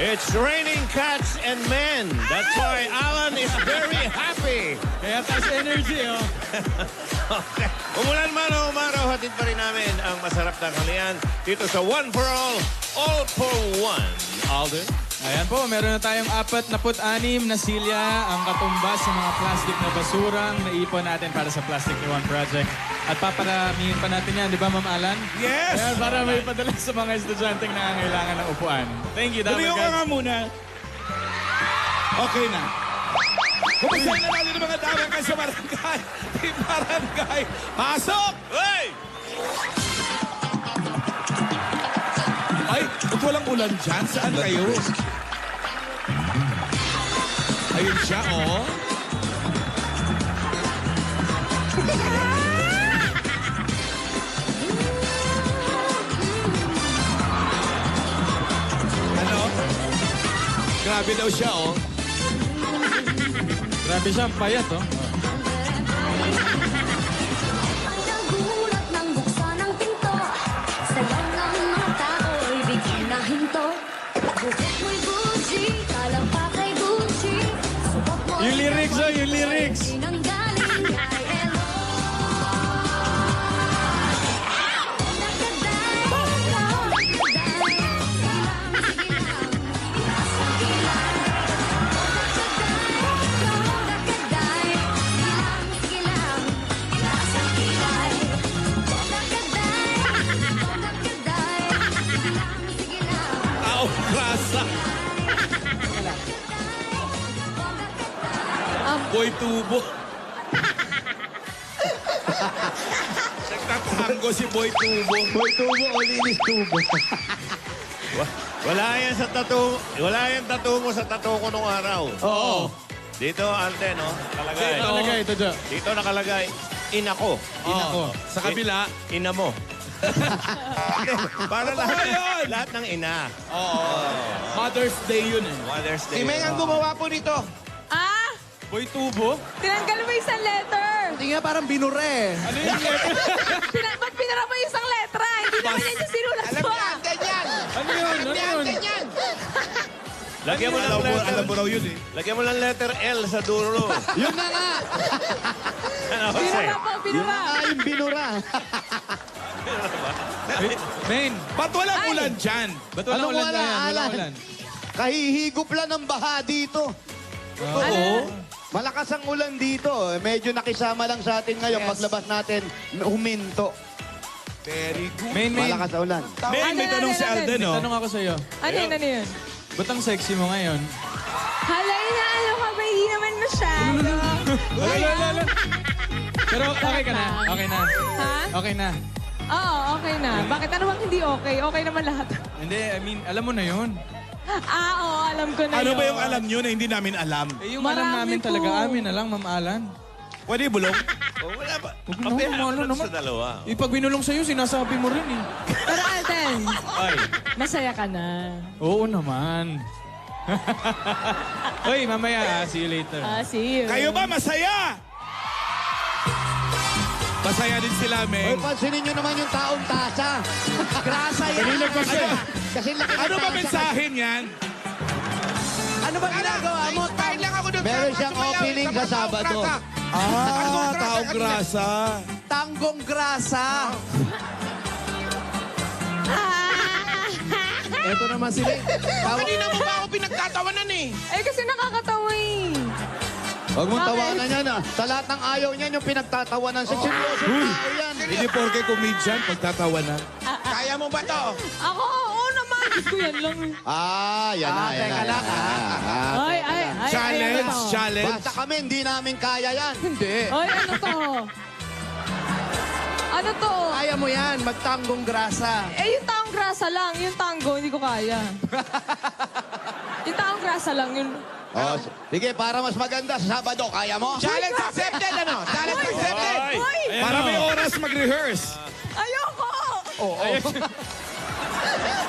It's raining cats and men. That's why Alan is very happy. Kaya taas energy, oh. Okay. Umulan man o umaraw, hatid pa rin namin ang masarap na kalian dito sa One for All for One. Alden? Ayan po, meron na tayong 46 na silya ang katumbas sa mga plastic na basurang naipon natin para sa Plastic Ni One Project. At paparamihin pa natin yan, di ba, Ma'am Alan? Yes! Ayan, para may padala sa mga estudyanteng nangangailangan ng upuan. Thank you, Dapat Tumiyo ka nga muna. Okay na. Kumasayin na natin ang mga dapat kayo sa barangay. Team Barangay. Pasok! Hey! Ay, ba't walang ulan dyan? Saan kayo? Ayun siya, oh. Ano? Grabe daw siya, oh. Grabe siya, ang payat, oh. Nagulat ng buksan ng pinto. Sayaw ng mga tao'y bigyan na hinto. Buhok mo'y buji, talang pa kay buji. Subok mo Yung lyrics, oh, yung lyrics. Pinanggaling kay Elo. Nakaday, sige lang, ilasang kilang. Nakaday, sige lang, ilasang kilay. Nakaday, sige lang. Tao, krasa. Boy Tubo. Nagtatango si Boy Tubo. Boy Tubo o Linis Tubo. Wala yan sa tattoo. Wala yan tattoo mo sa tattoo ko nung araw. Oo. Dito, Alden, no? Nakalagay. Ito talaga, ito dyan. Dito nakalagay, ina ko. Ina ko. Sa kabila. Ina mo. Para lahat, Ayun! lahat ng ina. Mother's Day yun eh. Mother's Day. Si Meng ang gumawa po nito. Ah! Boy Tubo? Tinanggal mo isang letter! Hindi nga parang binure. Ano yung letter? Ba't pinara mo isang letra? Hindi naman yan yung sinulat mo ah! ganyan. Ano yun? Ano yun? ganyan. Lagyan mo lang letter. Alam mo raw yun eh. Lagyan mo lang letter L sa dulo. Yun na nga. Ano, Binura po, Yun binura! na nga yung binura. Main, Ba't walang Ay! ulan dyan? ba't walang Anong ulan wala, na yan? Walang Alan? ulan. Kahihigop lang ng baha dito. Ano? Malakas ang ulan dito. Medyo nakisama lang sa atin ngayon. Paglabas natin, huminto. Very good. Main, Malakas ang ulan. Men, may Ano, tanong ano, si ano? Alden, May oh. tanong ako sa'yo. Ano yun, ano yun? Ba't ang sexy mo ngayon? Hala, inaano ka ba? Hindi naman masyado. Wala. Pero okay ka na? Okay na? Ha? Okay na? Oo, okay na. Bakit? Ano bang hindi okay? Okay naman lahat. Hindi, I mean, alam mo na yun. Ah, oo, alam ko na Ano yun. ba yung alam nyo na hindi namin alam? Eh, yung alam Marami namin po. talaga, amin na lang, Ma'am Alan. Pwede bulong? Oh, wala ba? Huwag na, Papaya ano ako naman. sa dalawa. Eh, pag binulong sa'yo, sinasabi mo rin eh. Pero Alden, Ay, masaya ka na. Oo naman. Uy, mamaya, see you later. Ah, see you. Kayo ba masaya? Masaya din sila, Hoy, Meng. pansinin nyo naman yung taong tasa. Grasa yan. Kanina pa siya. Kasi laki ng Ano ba tasa. mensahe niyan? Ano ba ginagawa mo? Meron siyang opening sa Sabado. Taong grasa. Tanggong grasa. Ito naman sila. Kanina mo ba ako pinagtatawanan eh? Eh, kasi nakakatawa eh. Huwag mong Bakit? tawanan yan ah. Sa lahat ng ayaw niyan, yung pinagtatawanan sa seryoso tao yan. Hindi porke comedian, pagtatawanan. Kaya mo ba to? Ako, oo naman. Diyos ko yan lang eh. Ah, yan na, yan teka na. lang, Ay, ay, ay. Challenge, Ay, ano to? challenge. Basta kami, hindi namin kaya yan. Hindi. Ay, ano to? Ano to? Kaya mo yan, magtanggong grasa. Eh, yung taong grasa lang. Yung tango, hindi ko kaya. Yung taong grasa lang, yun. Oh, sige, para mas maganda sa Sabado, kaya mo? Challenge accepted, ano? Challenge accepted. ay. Uy! Para may oras mag-rehearse. Ayoko! Ayoko!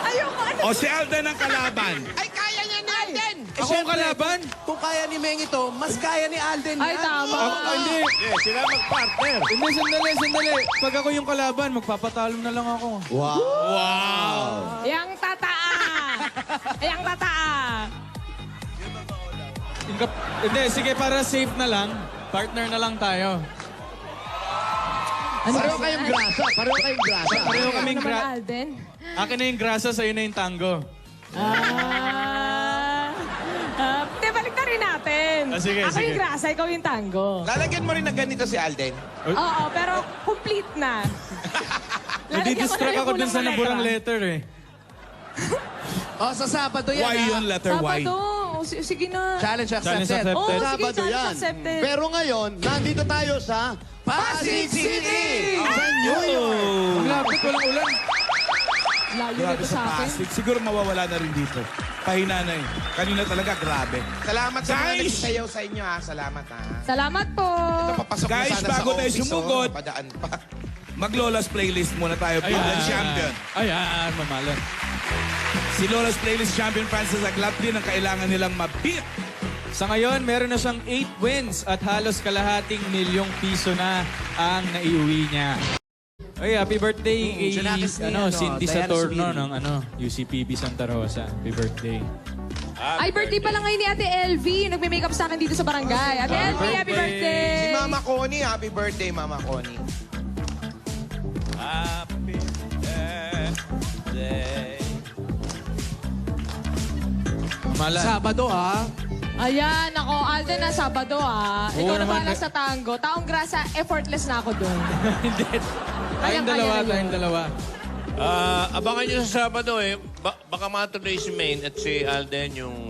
Ano? O si Alden ang kalaban. Ay, kaya niya ni Alden. Ako ang kalaban? Kung kaya ni Meng ito, mas kaya ni Alden Ay, tama. Hindi. Yeah, sila mag-partner. Hindi, sandali. Pag ako yung kalaban, magpapatalo na lang ako. Wow. Wow. Yang tataa! Yang tataa! Hindi, sige, para safe na lang. Partner na lang tayo. Pareho kayong grasa. Pareho kayong grasa. Pareho kaming Ano naman, Alden? Akin na yung grasa, sa'yo na yung tango. Hindi, balik na rin natin. Sige, Ako sige. yung grasa, ikaw yung tango. Lalagyan mo rin ng ganito si Alden. Oo, pero complete na. Nadidistract ako dun sa naburang letter eh. Sa Sabado yan, Why yun, letter Y? Sabado. Sige na. Challenge Challenge accepted. accepted. Oo, sige, Sabado challenge yan. accepted. Pero ngayon, nandito tayo sa Pasig City! sa New York. Ang lapit, walang ulan. Layo Grabe nito sa sa akin. Pasig. Siguro mawawala na rin dito. Pahina na eh. Kanina talaga, grabe. Salamat sa mga Guys! nagsayaw sa inyo ha. Salamat ha. Salamat po. Papasok na Guys, sana bago sa tayo office, sumugod. Padaan pa. Mag-Lola's Playlist muna tayo. Bilang champion. Ayan, mamalan. Si Lola's Playlist champion Francis Aglap din ang kailangan nilang ma-beat. Sa ngayon, meron na siyang 8 wins at halos kalahating ₱1,000,000 na ang naiuwi niya. Ay, happy birthday kay Junakis ni, Cindy Diana Saturno Subiri. ng UCPB Santa Rosa. Happy birthday. Ay, birthday pala ngayon ni Ate LV. Nagme-makeup sa akin dito sa barangay. Ate LV, happy birthday. Si Mama Connie, happy birthday Mama Connie. Happy birthday. Mamalan. Sabado, ha? Ayan, ako, Alden na Sabado Ikaw na naman, bahala sa tango. Taong grasa, effortless na ako doon. Hindi. Tayong Kayang-kaya dalawa, na yun. tayong dalawa. Abangan nyo sa Sabado eh. Baka matuloy si Maine at si Alden yung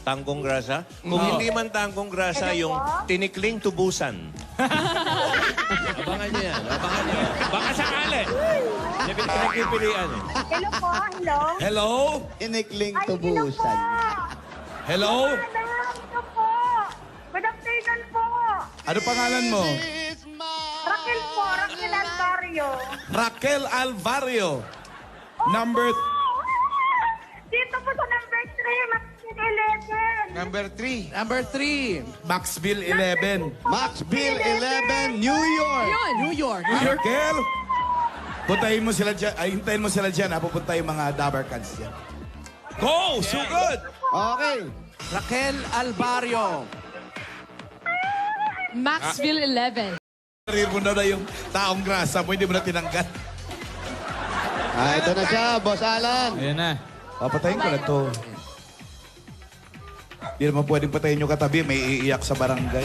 tanggong grasa. Kung hindi man tanggong grasa, yung tinikling tubusan. Abangan nyo yan. Abangan nyo yan. Baka sakali. Hindi pinagpipilian eh. Hello po, hello. Hello? Inikling Ay, tubusan. Hello? Hello po. Good afternoon po. Ano pangalan mo? Raquel po, Raquel Alvario. Raquel Alvario. Number... Dito po sa number 3, Maxine 11. Number 3. Number 3, Maxville 11. Maxville 11, New York. New York. Raquel! Puntahin mo sila dyan. Ay, hintayin mo sila dyan. Pupunta yung mga Dabber Cats dyan. Go! So good! Okay. Raquel Alvario. Maxville 11. Career mo na yung taong grasa mo, hindi mo na tinanggal. Ito na siya, Boss Alan. Ayan na. Papatayin ko na to. Hindi naman pwedeng patayin yung katabi, may iiyak sa barangay.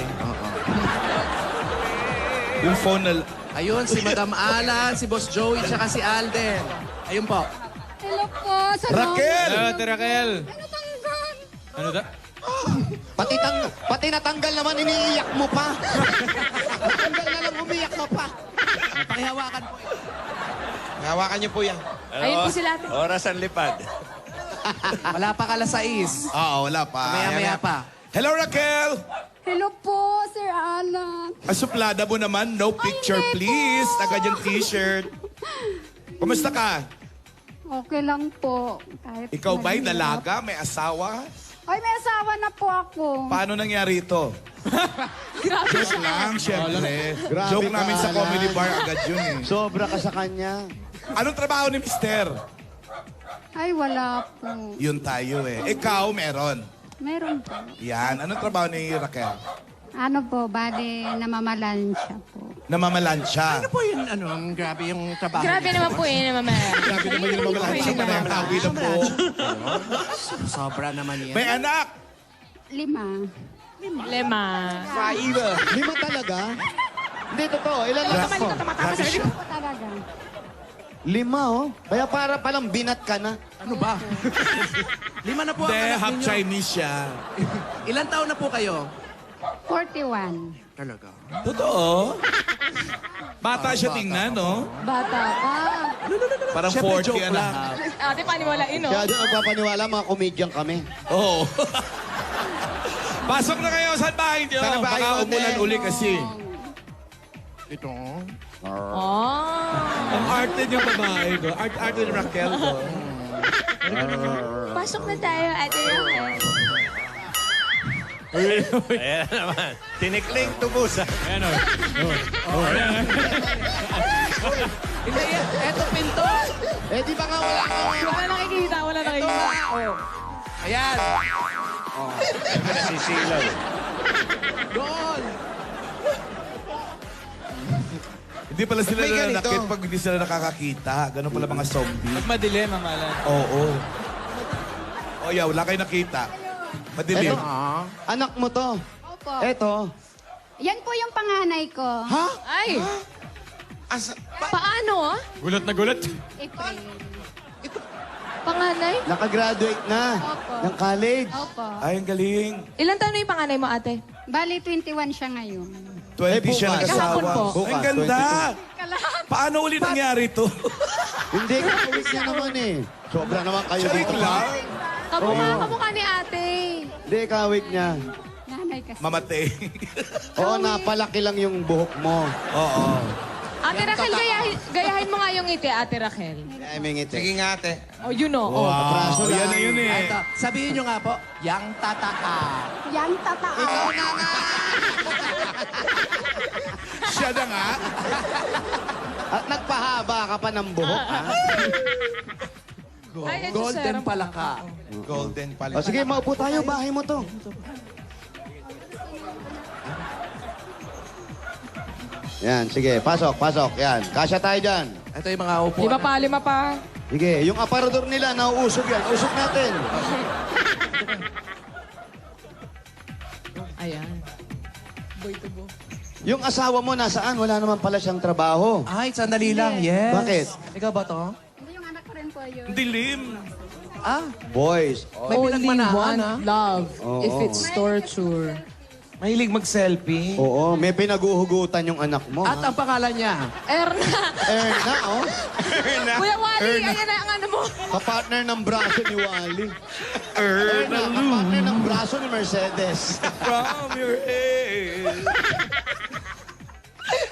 Yung phone na... Ayun, si Madam Alan, si Boss Joey, tsaka si Alden. Ayun po. Hello po, sa Raquel! Hello, Ate Raquel. Ano da? Pati natanggal naman, iniiyak mo pa. Natanggal na lang, umiyak ka pa. Pakihawakan po. Hawakan niyo po yan. Ayun po sila, ate. Oras ang lipad. Wala pa kalas 6. Oo, wala pa. Maya-maya pa. Hello, Raquel! Hello po, Sir Alan. Suplada mo naman, no picture please. Agad yung t-shirt. Kumusta ka? Okay lang po. Kahit Ikaw ba'y mahirap. dalaga? May asawa? Ay, may asawa na po ako. Paano nangyari ito? Joke lang, syempre. Grabe Joke ka, namin sa Alan. comedy bar agad yun eh. Sobra ka sa kanya. Anong trabaho ni Mister? Ay, wala po. Yun tayo eh. Ikaw, meron. Meron po. Yan. Anong trabaho ni Raquel? Ano po, bali, namamalan siya po. Namamalansya. Ano po yun, grabe yung trabaho. Grabe niya. naman po yun, mama. Grabe naman yung namamalansya. Manamawi na po. Sobra naman yan. May anak! 5. Lema. 5 talaga? Hindi, totoo. Ilan lang po? Grabe siya. Po talaga. 5, oh. Kaya para palang binat ka na. Ano ba? 5 na po ang Hindi, anak half ninyo. Chinese siya. Ilan taon na po kayo? 41. Talaga. Totoo? Bata siya tingnan, no? Bata pa. Parang Siyempre, 40 joke and a lang. half. Ate, paniwalain, no? Kaya doon magpapaniwala, mga komedyan kami. Oo. Pasok na kayo sa bahay niyo. Sa bahay Baka natin. umulan uli kasi. Ito. Oh. Ang arte niyo babae ko. Arte ni Raquel ko. Pasok na tayo, ate Raquel. Ayan naman. Tinikling tubusan. Ayan o. Hindi, eto pinto. Eh, di ba nga wala ka? Wala nakikita, wala nakikita. Ayan. Siyempre, nasisilaw. Goal! Hindi pala sila May ganito. nananakit pag hindi sila nakakakita. Ganun pala mga zombie. Pag madilim, Ma'am Alan. Oo. Oh, yeah, wala kayo nakita. Madilim. Eto, anak mo to. Opo. Eto. Yan po yung panganay ko. Ha? Ay, Asa, paano ah? Gulat na gulat. April. Panganay? Nakagraduate na. Opo. Ng college. Opo. Ay, ang galing. Ilan taon na yung panganay mo, ate? Bali, 21 siya ngayon. 20 siya bukas. Kahapon nag-asawa. po. Bukas, Ang ganda. Paano uli nangyari to? Hindi, kakawit niya naman eh. Sobra naman kayo Charik dito. lang. Kamukha ni ate. Hindi, kawit niya. Nanay kasi. Mamatay. Oo, napalaki lang yung buhok mo. Oo. Ate Raquel, gayahin mo nga yung ngiti, Ate Raquel. Ay, may ngiti. sige nga, ate. Oh, you know. Oh. Kapraso Yan lang. na yun eh. Ito, sabihin nyo nga po, yang tataan. Yan tataas. Siya na nga. At nagpahaba ka pa ng buhok, ha? Ay, ito, Golden sir. palaka. Golden pala. O sige, maupo tayo. Bahay mo to. Yan, sige. Pasok, pasok. Yan. Kasya tayo dyan. Ito yung mga upuan. Lima pa. Sige, yung aparador nila, nauusog yan. Usog natin. Ayan. Boy to bo. Yung asawa mo nasaan? Wala naman pala siyang trabaho. Ay, sandali lang. Yes. Bakit? Ikaw ba to? Hindi, yung anak ko rin po yun. Dilim. Ah, Boys. may pinagmanahan, ha? love Oo. if it's torture. Mahilig mag-selfie. Oo, may pinaguhugutan yung anak mo. At ang pangalan niya? Erna. Erna, oh. Kuya Wally, ayan na ang ano mo. Kapartner ng braso ni Wally. Erna, kapartner ng braso ni Mercedes. From your head.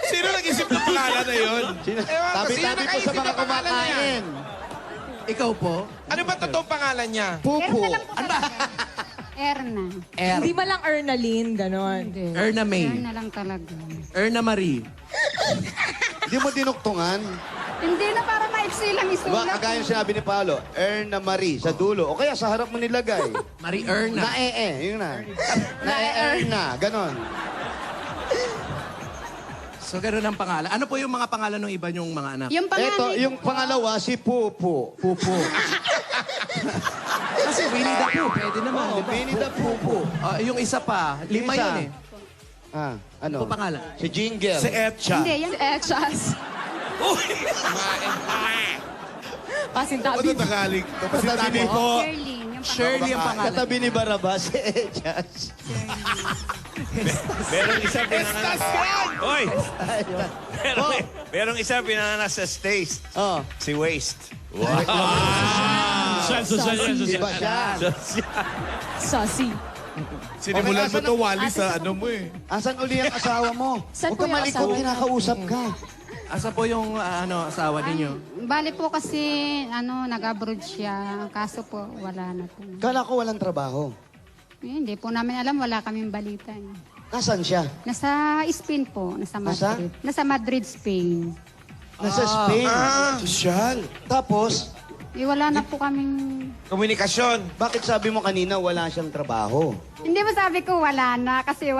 Sino nag-isip ng pangalan na yun? Sino- Ewan ko, Tabi-tabi sino po sa nakaisip mga ng pangalan niya? kumakain. Ikaw po? Ano ba totoong pangalan niya? Pupo. Erna lang po talaga. Erna. Hindi ba lang Ernaline, ganon? Erna May. Erna lang talaga. Erna Marie. Hindi mo dinuktungan. Hindi na para maiksi lang Diba, isulat. kagaya yung sinabi ni Paolo, Erna Marie, sa dulo. O kaya sa harap mo nilagay. Marie Erna. Yun na. Erna, ganon. So, ganun ang pangalan. Ano po yung mga pangalan ng iba niyong mga anak? Yung Ito, panganay yung pangalawa, si Pupo. Pupo. Kasi Winnie the Pooh, pwede naman. Oo, di ba? Winnie the Pooh. Yung isa pa, lima Isa. yun eh. Ah, ano? Ano pangalan? Si Jingle. Si Etcha. Hindi, yung Exas. Pasintabi. Ano Tagalog? Tapos tabi po. Shirley. Yung Shirley ang pangalan. Katabi ni Barabas, si Echas. Merong isa pinanganak. Hoy! Merong isa pinanganak sa States. Oh, Si Waste. iba siya. Sassy. Sinimulan mo Okay, to, Wally, sa ano mo eh. Asan uli ang asawa mo? Saan Huwag po ka yung malikot, asawa? kinakausap ka. Asa po yung asawa ninyo? Bali po kasi, nag-abroad siya. Kaso po, wala na po. Kala ko walang trabaho. Hindi po namin alam, wala kaming balita. Nasaan siya? Nasa Spain po, nasa Nasa? Madrid. Nasa Madrid, Spain. Nasa Spain. Sosyal. Tapos, Wala na po kaming... Komunikasyon. bakit sabi mo kanina wala siyang trabaho? Hindi ba sabi ko wala na kasi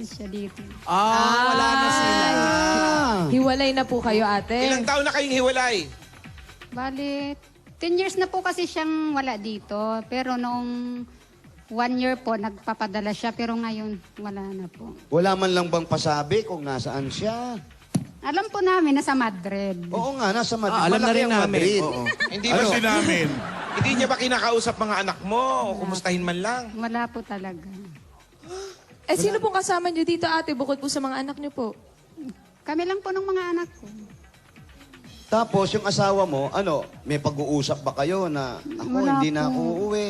siya dito. Wala na sila. Hiwalay na po kayo, ate. Ilang taon na kayong hiwalay? Bali, 10 years na po kasi siyang wala dito. Pero noong 1 year po, nagpapadala siya. Pero ngayon, wala na po. Wala man lang bang pasabi kung nasaan siya? Alam po namin, nasa Madrid. Oo nga, nasa Madrid. Alam na Malaki rin ang namin. Madrid. Oo. Hindi ba Ano namin? Hindi niya ba kinakausap mga anak mo o kumustahin man lang? Wala po talaga. Eh, sino pong kasama niyo dito, ate, bukod po sa mga anak niyo po? Kami lang po ng mga anak ko. Tapos yung asawa mo, may pag-uusap ba kayo na ako Wala hindi na po. ako uuwi?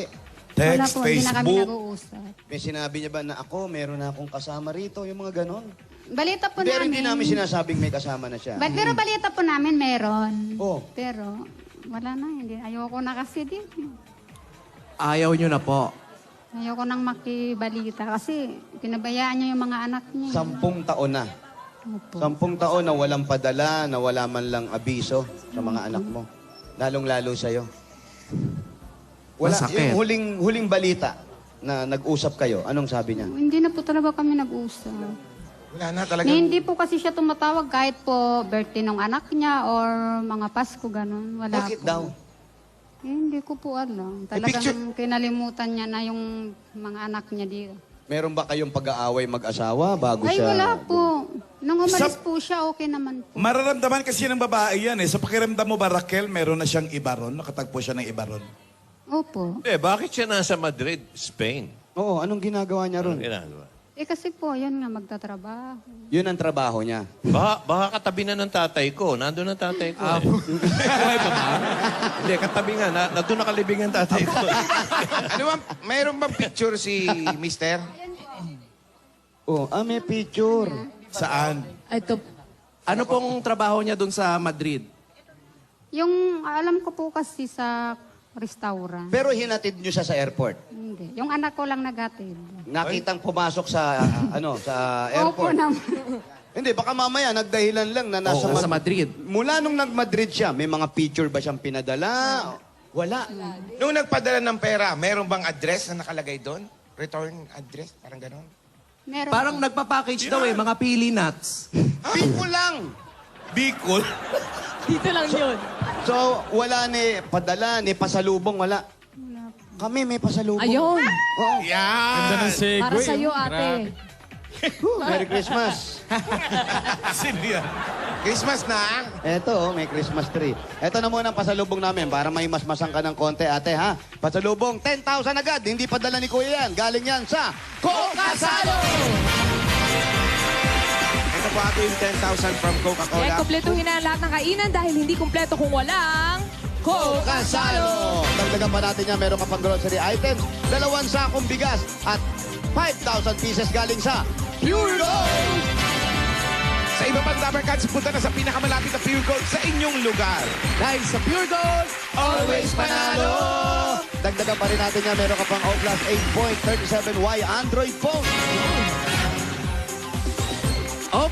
Wala Text, po, hindi na kami Facebook. nag-uusap. May sinabi niya ba na ako, meron na akong kasama rito, yung mga ganon? Balita po Pero hindi namin namin. sinasabing may kasama na siya. Pero balita po namin meron. Oh. Pero wala na, hindi. Ayoko na kasi din. Ayaw nyo na po. Ayoko nang makibalita kasi pinabayaan niya yung mga anak niya. 10 taon na. Opo. 10 taon na walang padala, na wala man lang abiso sa mga anak mo. Lalong-lalo sa'yo. Wala, Masakit. yung huling balita na nag-usap kayo, anong sabi niya? Hindi na po talaga kami nag-usap. Wala na talaga. Hindi po kasi siya tumatawag kahit po birthday ng anak niya or mga Pasko, ganun. Wala Bakit po. daw? Hindi ko po alam. picture- Talagang kinalimutan niya na yung mga anak niya dito. Meron ba kayong pag-aaway mag-asawa bago Ay, siya? wala po. Nung umalis po siya, okay naman po. Mararamdaman kasi ng babae yan eh. Sa pakiramdam mo ba, Raquel, meron na siyang iba ron? Nakatagpo siya ng iba ron? Opo. Bakit siya nasa Madrid, Spain? Oo, anong ginagawa niya ron? Anong ginagawa? Kasi po, yun nga, magtatrabaho. Yun ang trabaho niya. Baka katabi na ng tatay ko. Nandun ang tatay ko. Hindi, katabi nga. Nandun nakalibing ang tatay ko. Ano ba, mayroon bang picture si Mister? Oh, may picture. Saan? Ito. Ano pong trabaho niya doon sa Madrid? Yung, alam ko po kasi sa restaurant. Pero hinatid niyo siya sa airport. Hindi. Yung anak ko lang nagatid. Nakitang pumasok sa sa Opo airport. naman. Hindi, baka mamaya nagdahilan lang na nasa Nasa Madrid. Mula nung nag-Madrid siya, may mga picture ba siyang pinadala? Wala. Nung nagpadala ng pera, mayroon bang address na nakalagay doon? Return address? Parang gano'n. Meron. Parang nagpa-package daw eh, mga pili nuts. Bicol lang. Bicol? Dito lang yun. So, wala ni padala, ni pasalubong, wala. Kami may pasalubong. Ayun. Oo. Ganda ng segue. Para sa'yo, ate. Merry Christmas. Sino yan? Christmas na. Eto, may Christmas tree. Eto na muna ang pasalubong namin para may masmasang ka ng konti, ate, ha? Pasalubong, 10,000 agad. Hindi padala ni Kuya yan. Galing yan sa Kokasalo! Ito po ato yung 10,000 from Yan, Coca-Cola. kumpletuhin na ang lahat ng kainan dahil hindi kumpleto kung walang Kokasalo! Dagdagan pa natin yan, meron ka pang grocery items, 2 sakong bigas, at 5,000 pieces galing sa Pure Gold! Sa iba pang Dabber Cats, punta na sa pinakamalapit na Pure Gold sa inyong lugar. Dahil sa Pure Gold, Always panalo! Dagdagan pa rin natin yan, meron ka pang Outlast 8.37Y Android phone. O+,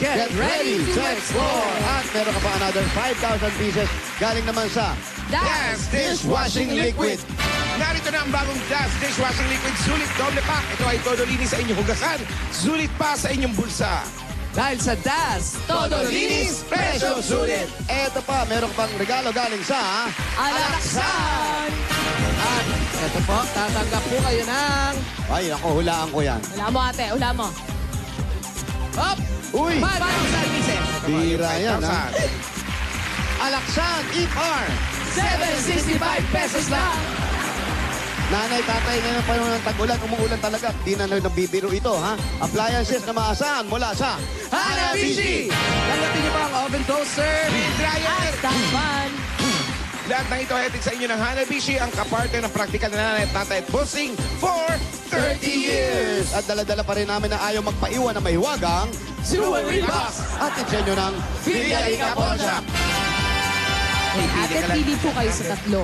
get ready to explore! At meron ka pa another 5,000 pieces galing naman sa Gas Dishwashing Liquid. Narito na ang bagong Gas Dishwashing Liquid. Sulit doble pack. Ito ay todo linis sa inyong hugasan. Sulit pa sa inyong bulsa. Dahil sa DAS, Todo linis, presyo sulit! Eto pa, meron ka pang regalo galing sa Alaksan! At ito po, tatanggap po kayo ng... Ay, ako, hulaan ko yan. Wala mo, ate. Wala mo. Hop! Uy! 5,000 pieces! Bira yan, ha? 5,000. Alaksan, EPR! 765 pesos lang! Nanay, tatay, ngayon pa yung tag-ulan, umuulan talaga. Di na nabibiro ito, ha? Appliances na maasahan mula sa Hanabishi! Tanggapin niyo pa ang oven toaster. Dryer. Taman! Lahat ng ito hatid sa inyo ng Hanabishi, ang kaparte ng praktikal na nanay at tatay at bossing for 30 years. At dala-dala pa rin namin na ayaw magpaiwan na mahiwagang Jewelry box! at insenyo ng Filialica Pawn Shop. Ate, pili po kayo sa tatlo.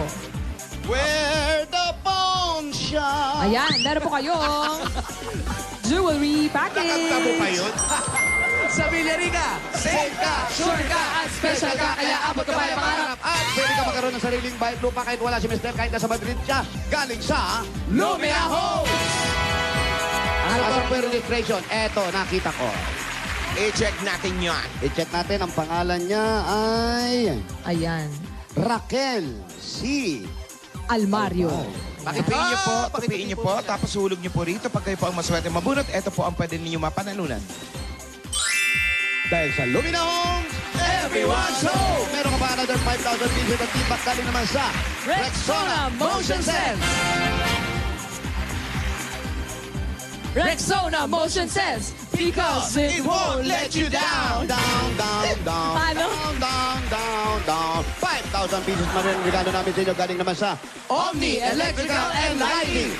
Where the pawn shop. Ayan, meron po kayong jewelry package. Nakanta mo pa yun? Sa Villarica, safe ka, sure ka, at special ka, kaya abot ka pa yung pangarap. At pwede ka magkaroon ng sariling bayad lupa kahit wala si Mr. kahit nasa Madrid siya. Galing sa Lumia Homes! Ano ba ang registration? Eto, nakita ko. I-check natin yan. I-check natin, ang pangalan niya ay Ayan. Raquel C. Almario. Pakipiin niyo po, pakipiin niyo po, tapos hulog niyo po rito. Pag kayo po ang maswerte mabunot, ito po ang pwede ninyo mapanalunan. Dahil sa Lumina Homes, everyone's home! Meron ka pa another 5,000 pieces at feedback galing naman sa Rexona Motion Sense! Rexona Motion Sense! Because it won't let you down! Down, down, down. Paano? Down, down, down, down. 5,000 pieces na rin ang regalo namin sa inyo galing naman sa Omni Electrical and Lighting!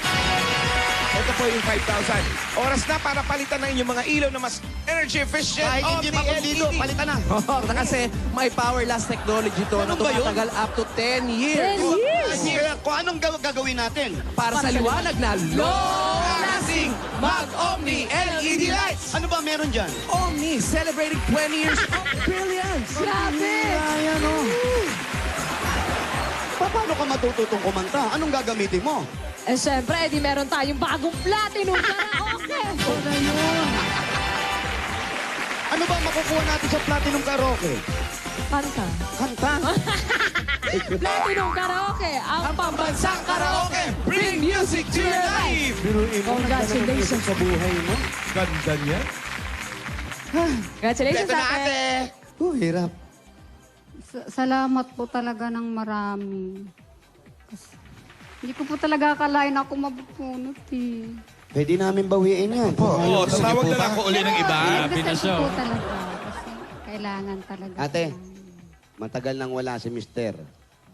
Ito po yung 5,000. Oras na para palitan ng inyong mga ilaw na mas energy efficient. Kahit hindi pa pulido, palitan na. Kasi may power last technology to na Ganun ba yun? tumatagal up to 10 years. 10 years! Kung anong gagawin natin? Para sa liwanag na long-lasting Mag-Omni LED lights! Ano ba meron dyan? Omni celebrating 20 years of brilliance! Grabe! Ayan o. Paano ka matututong kumanta? Anong gagamitin mo? Eh, syempre, di meron tayong bagong platinum karaoke. Ano ba makukuha natin sa Platinum Karaoke? Kanta. Kanta. Platinum karaoke, ang pambansang karaoke. Bring music to your life! Congratulations. Sa buhay mo. Ganda niya. Congratulations, Ito na, ate. ate. Hirap. Salamat po talaga ng marami. Hindi ko po talaga akalain ako mabubunot eh. Pwede namin bawiin yan. Oo, tatawag na lang ako uli ng iba. Nagdasal ko po talaga kasi kailangan talaga. Ate, matagal nang wala si Mister.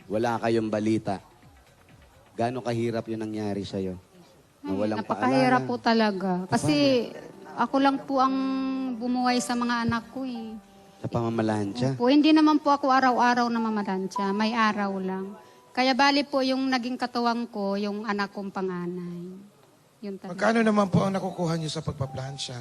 Wala kayong balita. Gaano kahirap yung nangyari sa'yo? Na walang Napakahirap paalala. po talaga. Kasi ako lang po ang bumuhay sa mga anak ko eh. Sa pamamalansya. Po, hindi naman po ako araw-araw na mamalansya. May araw lang. Kaya bali po yung naging katuwang ko, yung anak kong panganay. Yun talaga. Magkano naman po ang nakukuha niyo sa pagpaplansya?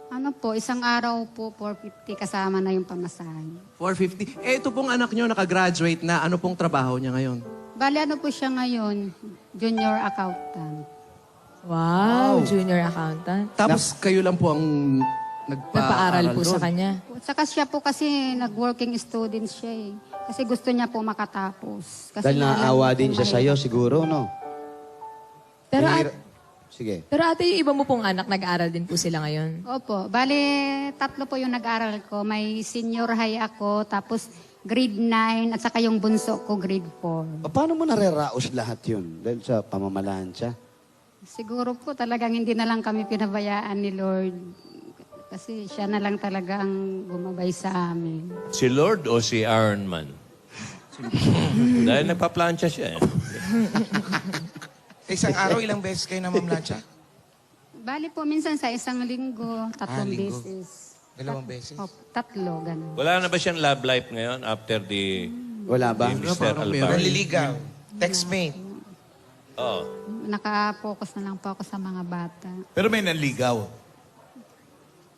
Ano po, isang araw po, 450 kasama na yung pamasahe. 450. Eh, ito pong anak nyo nakagraduate na. Ano pong trabaho niya ngayon? Bali ano po siya ngayon? Junior accountant. Wow, junior accountant. Tapos kayo lang po ang Nagpaaral po sa doon. kanya. Saka siya po kasi nag-working student siya eh. Kasi gusto niya po makatapos. Kasi Dahil alam naawa niya din po siya sa'yo, siguro, no? Pero, Mahirap. Sige. pero ate, yung iba mo pong anak, nag-aaral din po sila ngayon. Opo. Bali, 3 po yung nag-aral ko. May senior high ako, tapos grade 9, at saka yung bunso ko, grade 4. Paano mo nareraos lahat yun? Dahil sa pamamalansya? Siguro po talagang hindi na lang kami pinabayaan ni Lord. Kasi siya na lang talaga ang gumabay sa amin. Si Lord o si Iron Man? Dahil nagpa-plancha siya eh. Sa isang araw, ilang beses kayo namamlansya? Bali po, minsan sa isang linggo, 3 linggo. beses. 2 beses? Opo, 3, ganun. Wala na ba siyang love life ngayon after the Wala ba? Mr. Alvaro? Nanliligaw. Textmate. Oh. Naka-focus na lang po ako sa mga bata. Pero may nanligaw.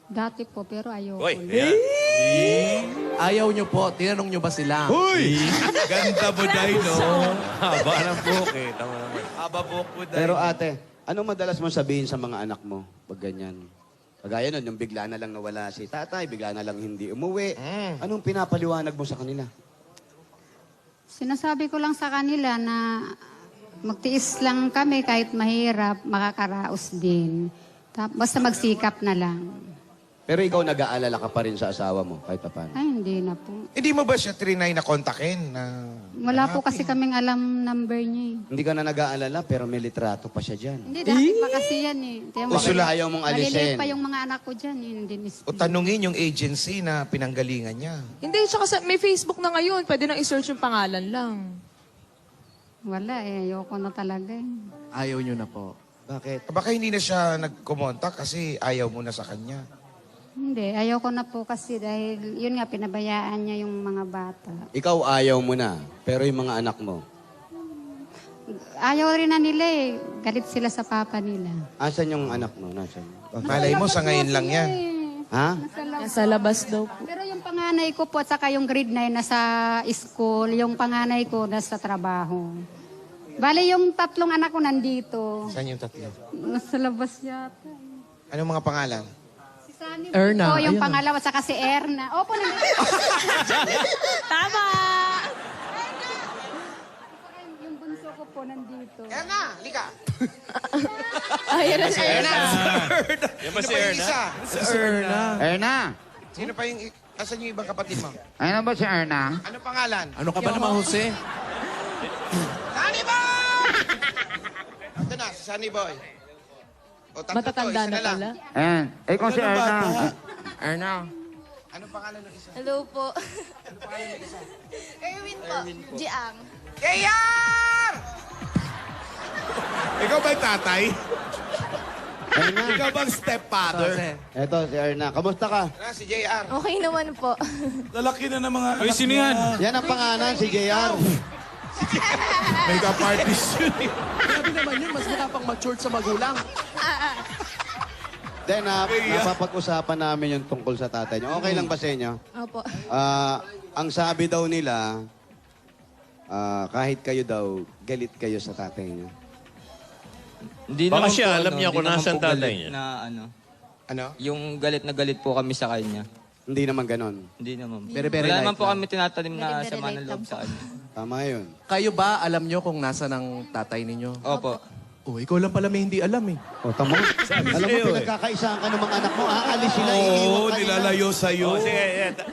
Dati po, pero ayoko. Hoy, na. ayan. Ayaw nyo po. Tinanong nyo ba sila? Uy! Ganda mo, Day, no? Haba ng buhok eh. Tama naman. Haba buhok mo, Day. Pero ate, anong madalas mo sabihin sa mga anak mo pag ganyan? Kagaya nun, yung bigla na lang nawala si tatay, bigla na lang hindi umuwi. Anong pinapaliwanag mo sa kanila? Sinasabi ko lang sa kanila na magtiis lang kami kahit mahirap, makakaraos din. Basta magsikap na lang. Pero ikaw nag-aalala ka pa rin sa asawa mo, kahit pa paano. Ay, hindi na po. Hindi mo ba siya trinay na kontakin? Na... Wala po kasi kaming alam number niya eh. Hindi ka na nag-aalala, pero may litrato pa siya dyan. Hindi, dati pa kasi yan eh. Tiyan mo, Gusto lang ayaw mong alisin. maliliit pa yung mga anak ko dyan eh. Hindi O tanungin yung agency na pinanggalingan niya. Hindi, tsaka may Facebook na ngayon. Pwede nang i-search yung pangalan lang. Wala eh, ayoko na talaga eh. Ayaw nyo na po. Bakit? Baka hindi na siya nagkumontak kasi ayaw mo na sa kanya. Hindi, ayoko na po kasi dahil yun nga, pinabayaan niya yung mga bata. Ikaw ayaw mo na, pero yung mga anak mo, Ayaw rin na nila eh. Galit sila sa papa nila. asan yung anak mo? Nasaan? Malay mo sa ngayon lang yan. Ha? Nasa labas daw po. Pero yung panganay ko po at saka yung grade 9 nasa school, yung panganay ko nasa trabaho. Bale, yung 3 anak ko nandito. Saan yung tatlo? Nasa labas yata. Anong mga pangalan? Si Sunny Erna, po, yung ayun na. pangalawa, saka si Erna. Opo, nandito. Tama! Yung bunso ko po nandito. Erna, lika! Ayan na siya. Yan ba Sino si pa yung Erna? isa? Erna! Sino pa yung... Asan yung ibang kapatid mo? Ano ba si Erna? Ano pangalan? Ano ka ba naman, Jose? Sunny Boy! Ito na, si Sunny Boy. O, tatlo to, Matatanda isa na lang. pala. Ayan. Eh, kung si Erna. Erna. Anong pangalan ng isa? Hello po. Erwin po. Jiang. KR! Ikaw ba yung tatay? Erna. Ikaw bang stepfather? Eto, si Erna. Kamusta ka? Na, si JR. Okay naman po. Lalaki na ng mga Uy, anak sino niya. yan? Yan ang pangalan, si JR. Makeup artist yun eh. Grabe naman yun. Mas mukha pang matured sa magulang. Then, napapag-usapan namin yung tungkol sa tatay niyo. Okay lang ba sa inyo? Opo. Ang sabi daw nila, kahit kayo daw, galit kayo sa tatay niyo. Hindi Baka naman siya, po, alam niya hindi kung naman nasaan po tatay galit niya. Na ano, Ano? yung galit na galit po kami sa kanya. Hindi naman ganon. Hindi naman po. Very, very Wala naman light po lang. kami tinatanim na Very, very sama light ng lang loob po. sa kanya. Tama yun. Kayo ba, alam nyo kung nasa ng tatay ninyo? Opo. Oh, ikaw lang pala may hindi alam eh. O, tama. Alam mo, pinagkakaisahan ka ng mga anak mo. Aalis sila, Oo, iiwan ka nila. nilalayo sa'yo. Oh, sige,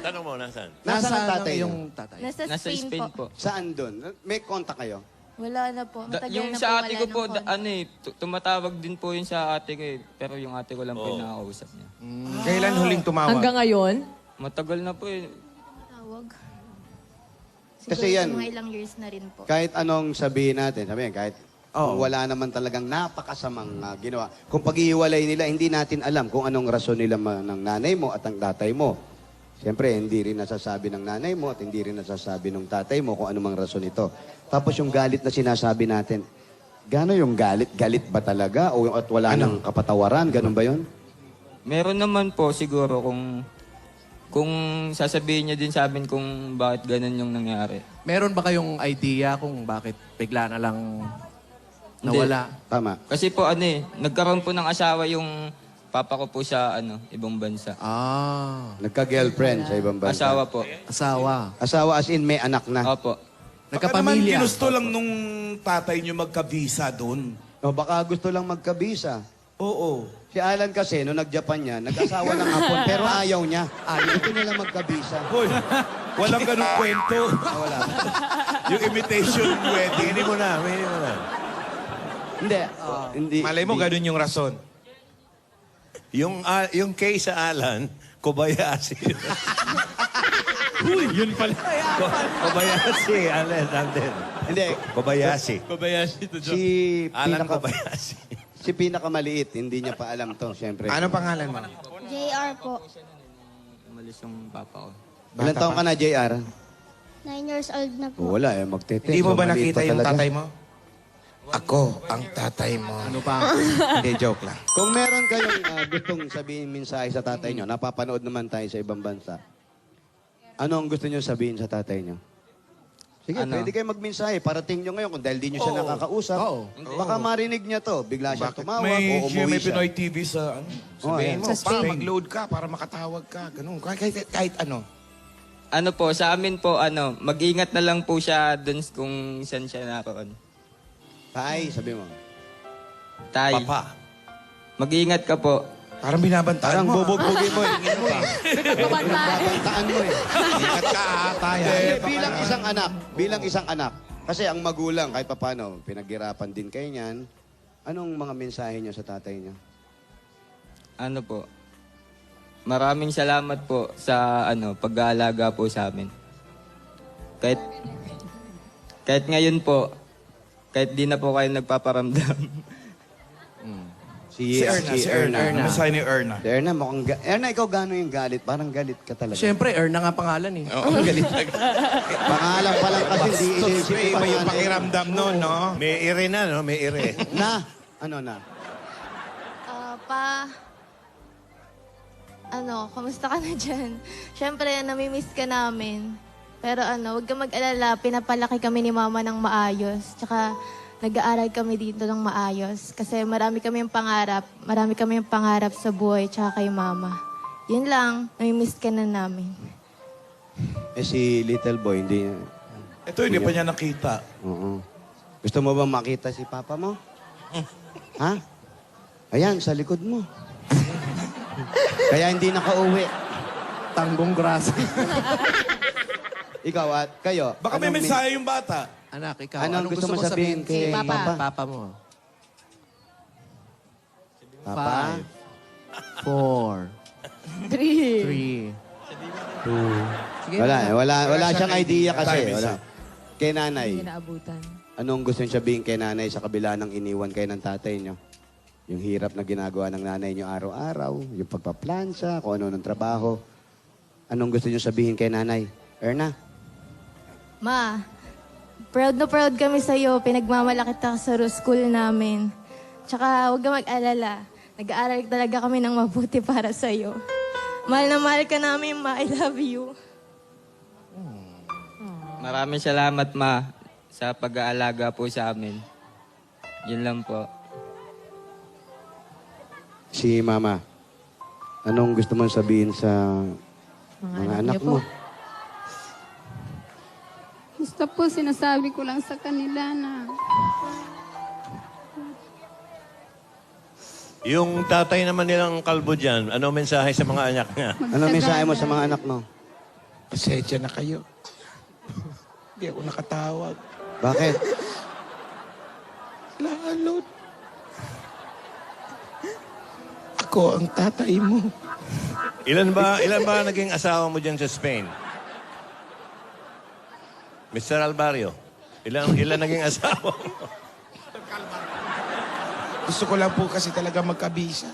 tanong mo, nasaan? Nasaan ang Nasa tatay yung niyo? tatay? Nasa Nasa Spain, Spain po. po. Saan doon? May kontak kayo? Wala na po. Matagal Yung na sa po ate wala ko ng po, contact. ano eh, tumatawag din po yun sa ate ko eh. Pero yung ate ko lang po yung nakakausap niya. Kailan huling tumawag? Hanggang ngayon? Matagal na po eh. Tawag. Siguro Kasi yan- mga ilang years na rin po. Kahit anong sabihin natin, sabihin, kahit kung wala naman talagang napakasamang ginawa. Kung pag-iiwalay nila, hindi natin alam kung anong rason nila ng nanay mo at ang tatay mo. Siyempre, hindi rin nasasabi ng nanay mo at hindi rin nasasabi ng tatay mo kung anumang rason ito. Tapos yung galit na sinasabi natin, gano'n yung galit? Galit ba talaga? O at wala nang kapatawaran? Ganun ba yun? Meron naman po siguro kung sasabihin niya din sa amin kung bakit ganun yung nangyari. Meron ba kayong idea kung bakit bigla na lang Hindi. nawala? Tama. Kasi po ano eh, nagkaroon po ng asawa yung papa ko po sa ibang bansa. Ah, Nagka-girlfriend sa ibang bansa. Asawa po. asawa. Asawa as in may anak na. Opo. Baka naman Nagkapamilya. ginusto lang nung tatay niyo magka-visa doon. O baka gusto lang magkabisa. Oo. Si Alan kasi, nung nag-Japan niya, nag-asawa ng hapon, pero ayaw niya. Gusto nila magkabisa. Hoy, walang ganung kwento. Wala. Yung imitation wedding. Hindi mo na, hindi mo na. Hindi. Hindi. Malay mo, ganun yung rason. Yung case sa Alan, Kobayashi. Yun pala. Kobayashi, Alan. Hindi. Kobayashi. Kobayashi to Si Alan pinaka, Kobayashi. si pinakamaliit, hindi niya pa alam to, siyempre. Anong pangalan mo? JR po. Umalis yung papa ko. Ilan taon ka na, JR? 9 years old na po. Wala eh, magtete. Hindi mo ba Maliit nakita pa yung talaga. tatay mo? Ako, ang tatay mo. Ano pa? Hindi, joke lang. Kung meron kayong gustong sabihin mensahe sa tatay nyo, napapanood naman tayo sa ibang bansa, ano ang gusto nyo sabihin sa tatay nyo? Sige, Ano? pwede kayo magmensahe. Parating nyo ngayon kung dahil di nyo siya nakakausap. Baka marinig niya to. Bigla siya tumawag o umuwi May siya. Pinoy TV sa ano. Sabihin mo, Sa pa, Spain. mag-load ka para makatawag ka. Ganun. Kahit ano. Ano po, sa amin po, mag-ingat na lang po siya dun kung saan siya naroon. Tay, sabi mo. Tay, Papa. mag-ingat ka po. Parang binabantaan Parang mo. bubugbugin mo eh. Babantaan mo eh. Ingat ka, atay. Bilang isang anak. Kasi ang magulang, kahit papano, pinaghirapan din kayo niyan. Anong mga mensahe niyo sa tatay niyo? Ano po, maraming salamat po sa pag-aalaga po sa amin. Kahit ngayon po, kahit di na po kayo nagpaparamdam. Si Erna. Ano sa'yo ni Erna? Si Erna, mukhang... Erna, ikaw gano'n yung galit? Parang galit ka talaga. Siyempre, Erna nga pangalan eh. Oo, galit na. Pangalan pa lang kasi hindi inisip May iba yung pakiramdam nun, no? May ire na, no? May ire. Na? Ano na? Kamusta ka na dyan? Siyempre, namimiss ka namin. Pero huwag ka mag-alala, pinapalaki kami ni Mama ng maayos. Tsaka, nag-aaral kami dito ng maayos. Kasi marami kami yung pangarap. Marami kami yung pangarap sa buhay, tsaka kay Mama. Yun lang, namimiss ka na namin. Eh si little boy, hindi niya... Ito, hindi pa niya nakita. Oo. Gusto mo ba makita si papa mo? Ha? Ayan, sa likod mo. Kaya hindi nakauwi. Tanggong grasa. Ikaw at kayo. Baka may anong mensahe yung bata. Anak, ikaw. Anong Anong gusto mo mo sabihin kay Papa? Papa mo. Papa? 4, 3. 3. Wala siyang idea kasi. Time is Wala. up. Kay nanay, Hindi naabutan. anong gusto niyo sabihin kay nanay sa kabila ng iniwan kayo ng tatay niyo? Yung hirap na ginagawa ng nanay niyo araw-araw, yung pagpaplansya, kung ano ng trabaho. Anong gusto niyo sabihin kay nanay? Erna? Ma, proud na proud kami sa'yo. Pinagmamalaki ka sa school namin. Tsaka huwag ka mag-alala. Nag-aaral talaga kami ng mabuti para sa'yo. Mahal na mahal ka namin, Ma. I love you. Maraming salamat, Ma, sa pag-aalaga po sa amin. Yun lang po. Si Mama, anong gusto mong sabihin sa mga anak mo? Gusto po, sinasabi ko lang sa kanila na Yung tatay naman nilang kalbo dyan, ano mensahe sa mga anak niya? Anong mensahe mo sa mga anak mo? Pasensya na kayo. Hindi ako nakatawag. Bakit? Lalot. Ako ang tatay mo. Ilan ba naging asawa mo dyan sa Spain? Mr. Alvario, ilan naging asawa mo? Gusto ko lang po kasi talaga magkabisa.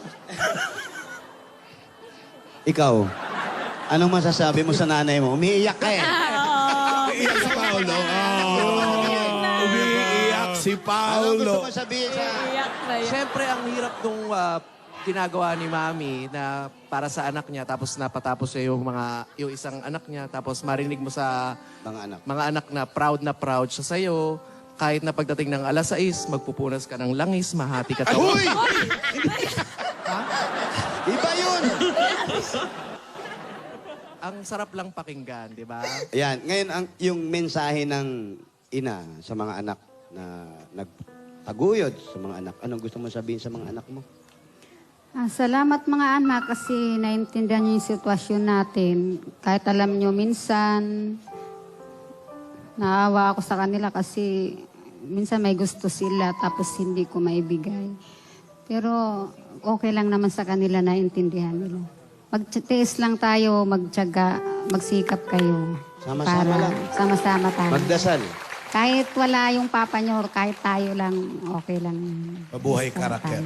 Ikaw, anong masasabi mo sa nanay mo? Umiiyak ka eh. Umiiyak si Paolo. Umiiyak si Anong gusto Paolo. mo sabihin sa... Siyempre, ang hirap nung ginagawa ni Mami na para sa anak niya, tapos napatapos siya yung isang anak niya, tapos marinig mo sa Mga anak. na proud siya sa'yo. Kahit na pagdating ng alas 6, magpupunas ka ng langis, mahati ka to. Uy! Iba yun! Ang sarap lang pakinggan, di ba? Ayan, ngayon yung mensahe ng ina sa mga anak na nagtaguyod sa mga anak. Anong gusto mo sabihin sa mga anak mo? Salamat mga anak kasi naintindihan niyo yung sitwasyon natin. Kahit alam niyo minsan, naawa ako sa kanila kasi minsan may gusto sila tapos hindi ko maibigay. Pero okay lang naman sa kanila, naintindihan nila. Magtiis lang tayo, magtiyaga, magsikap kayo. Sama-sama lang. Sama-sama tayo. Magdasal. Kahit wala yung papa niyo or kahit tayo lang, okay lang. Mabuhay ka, Raquel.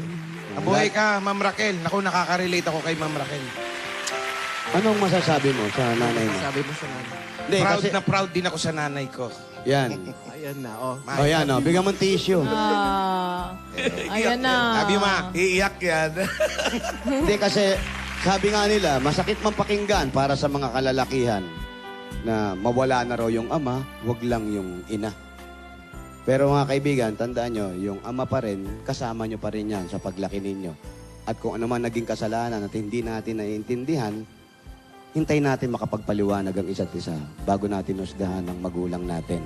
Mabuhay ka, Ma'am Raquel. Naku, nakaka-relate ako kay Ma'am Raquel. Anong masasabi mo sa nanay mo? Sabi mo sa nanay. Hindi, Proud kasi... na proud din ako sa nanay ko. Yan. Ayan na, oh. O yan, o. Bigyan mo ng tissue. Ayan na. Sabi ma, Iiyak yan. Hindi, kasi sabi nga nila, masakit man pakinggan para sa mga kalalakihan na mawala na raw yung ama, wag lang yung ina. Pero mga kaibigan, tandaan nyo, yung ama pa rin, kasama nyo pa rin yan sa paglaki ninyo. At kung ano man naging kasalanan at hindi natin naiintindihan, hintay natin makapagpaliwanag ang isa't isa bago natin husgahan ng magulang natin.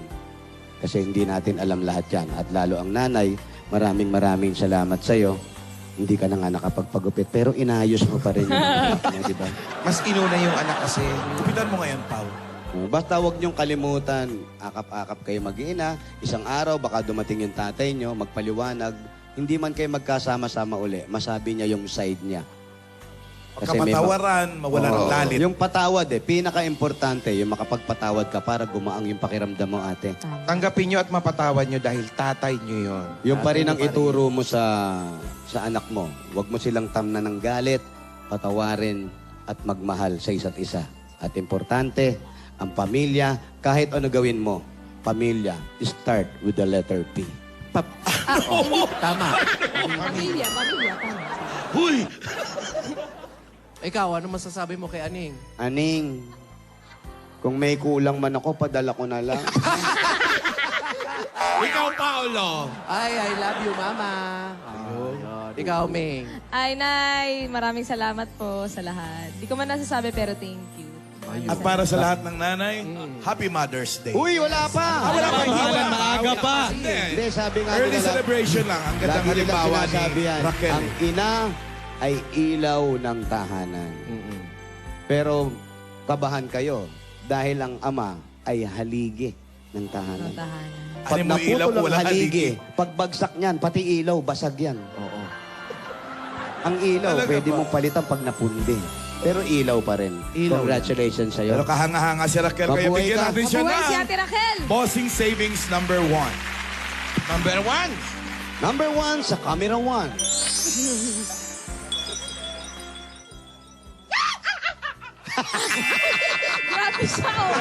Kasi hindi natin alam lahat yan. At lalo ang nanay, maraming salamat sa'yo. Hindi ka na nga nakapagpagupit, pero inayos mo pa rin yung anak mo, di ba? mas inuna yung anak kasi. Kupitan mo ngayon, Pao. Basta huwag niyong kalimutan, akap-akap kayo mag-iina, isang araw baka dumating yung tatay niyo, magpaliwanag, hindi man kayo magkasama-sama uli, masabi niya yung side niya. Kapatawaran, mawala ng lalit. Yung patawad pinaka-importante, yung makapagpatawad ka para gumaang yung pakiramdam mo, ate. Tanggapin nyo at mapatawad nyo dahil tatay nyo yun. Yung pa rin ang ituro mo sa anak mo. Huwag mo silang tamnan ng galit, patawarin at magmahal sa isa't isa. At importante, ang pamilya, kahit ano gawin mo, pamilya, start with the letter P. Tama. Pamilya, tama. Huy! Ikaw, ano masasabi mo kay Aning? Aning, kung may kulang man ako, padala ko na lang. Ikaw, Paolo. Ay, I love you, Mama. Ayun. Ikaw, Ming. Ay, Nay, maraming salamat po sa lahat. Di ko man nasasabi pero thank you. At para sa lahat ng nanay, Happy Mother's Day. Uy, wala pa! Wala pa, hindi pa. Maaga pa. Hindi, sabi nga Early nila, celebration lang. Ang gandang lagi nila halimbawa ni sinasabi yan, Raquel. ang ina ay ilaw ng tahanan. Pero kabahan kayo dahil ang ama ay haligi ng tahanan. Pag Ano mo, ilaw, naputol ang wala haligi, pagbagsak niyan, pati ilaw, basag yan. Oo. Ang ilaw, Talaga pwede ba? mong palitan pag napundi. Pero ilaw pa rin. Ilaw Congratulations Pero sa'yo. kahanga-hanga si Raquel. Kaya Mabuhay bigyan ka. natin siya Mabuhay si ng Ate Raquel! Bossing Savings number 1. Number 1. Number 1 sa Camera 1. Grabe siya, oh.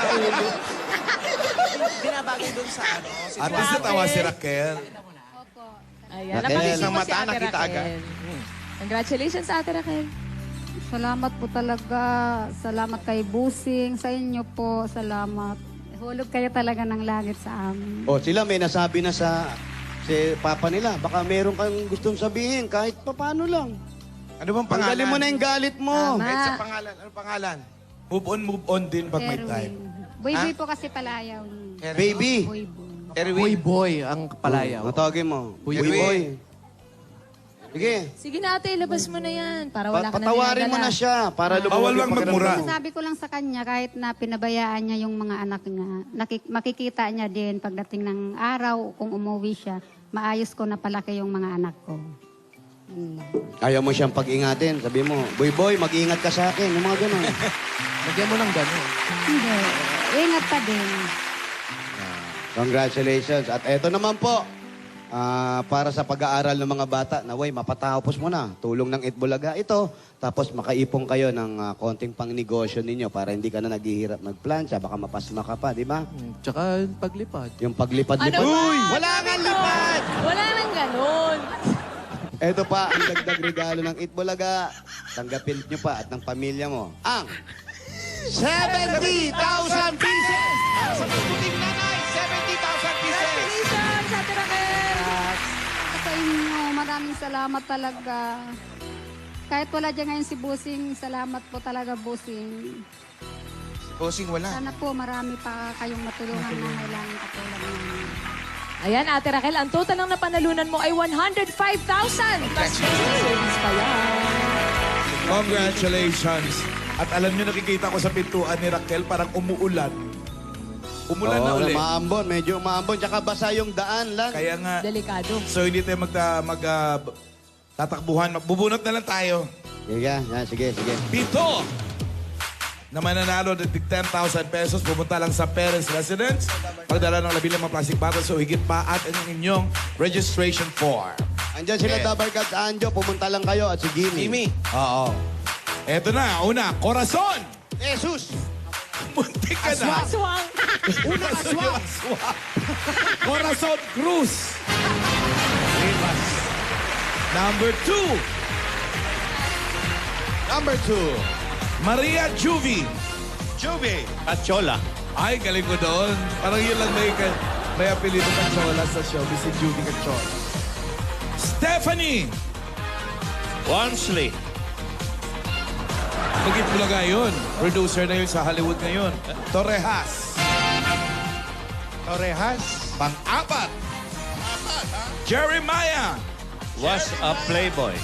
Binabagay doon sa ano. At least natawa si Raquel. Ayan, Raquel. napakita Sa mo si mata, Ate nakita Raquel. agad. Congratulations, Ate Raquel. Salamat po talaga. Salamat kay Busing. Sa inyo po, salamat. Hulog kayo talaga ng langit sa amin. O, sila may nasabi na sa si papa nila. Baka meron kang gustong sabihin kahit paano lang. Ano bang pangalan? Tanggalin mo na yung galit mo. Kahit sa pangalan. Ano pangalan? Move on din pag may time. Boy-boy po kasi pala ayaw. Baby. Boy boy ang palayaw. Matawagin mo. Boy, Boy. Sige. Sige na ate, labas mo na yan. Para wala ka na Patawarin mo na siya para Bawal lumuwag lang yung magmura. pakiramdam mo. Sabi ko lang sa kanya, kahit na pinabayaan niya yung mga anak niya, makikita niya din pagdating ng araw, kung umuwi siya, maayos ko na palaki yung mga anak ko. Ayaw mo siyang pag-ingatin. Sabi mo, boy, mag-ingat ka sa akin. Yung mga ganun. Lagyan mo ng gano'n. Hindi. Ingat pa din. Congratulations. At eto naman po, para sa pag-aaral ng mga bata, naway, mapatapos mo na. Tulong ng Itbulaga ito. Tapos makaipong kayo ng konting pangnegosyo ninyo para hindi ka na naghihirap magplansya. Baka mapasma ka pa, di ba? Tsaka paglipad. Yung paglipad-lipad. Ano ba? Wala nga lipad! Wala nang ganon. Eto pa, ang dagdag regalo ng Itbulaga. Tanggapin nyo pa at ng pamilya mo. Ang 70,000 pieces! Para sa puting nanay, 70,000 pieces! Congratulations, Ate Raquel. Sa inyo, maraming salamat talaga. Kahit wala dyan ngayon si Busing, salamat po talaga, Busing. Bossing, wala. Sana po marami pa kayong matulungan na kailangan katulad namin. Ayan, Ate Raquel, ang total ng napanalunan mo ay 105,000. Plus service pa yan. Congratulations. At alam niyo, nakikita ko sa pintuan ni Raquel, parang umuulan. Umulan na ulit. Maambon, medyo maambon. Tsaka basa yung daan lang. Kaya nga, Delikado. so hindi tayo tatakbuhan. Bubunot na lang tayo. Sige. Pito na mananalo ng 10,000 pesos, pumunta lang sa parents' residence, pagdala ng 15 plastic bottles o higit pa at ang inyong registration form. Andyan sila, Dabarkads Anjo. Pumunta lang kayo at si Jimmy. Jimmy. Oo. Eto na, una, Corazon! Jesus! Muntik ka na. Aswang. Una, aswang. Corazon Cruz. Number 2, Maria Juvie. Joby! At Chola. Ay, galing ko doon. Parang yun lang may apelido Cachola sa showbiz, si Judy Cachola. Stephanie! Wansley. Mag-Itbulaga yun. Producer na yun sa Hollywood ngayon. Torrejas. Pang-apat. Jeremiah. Was a playboy.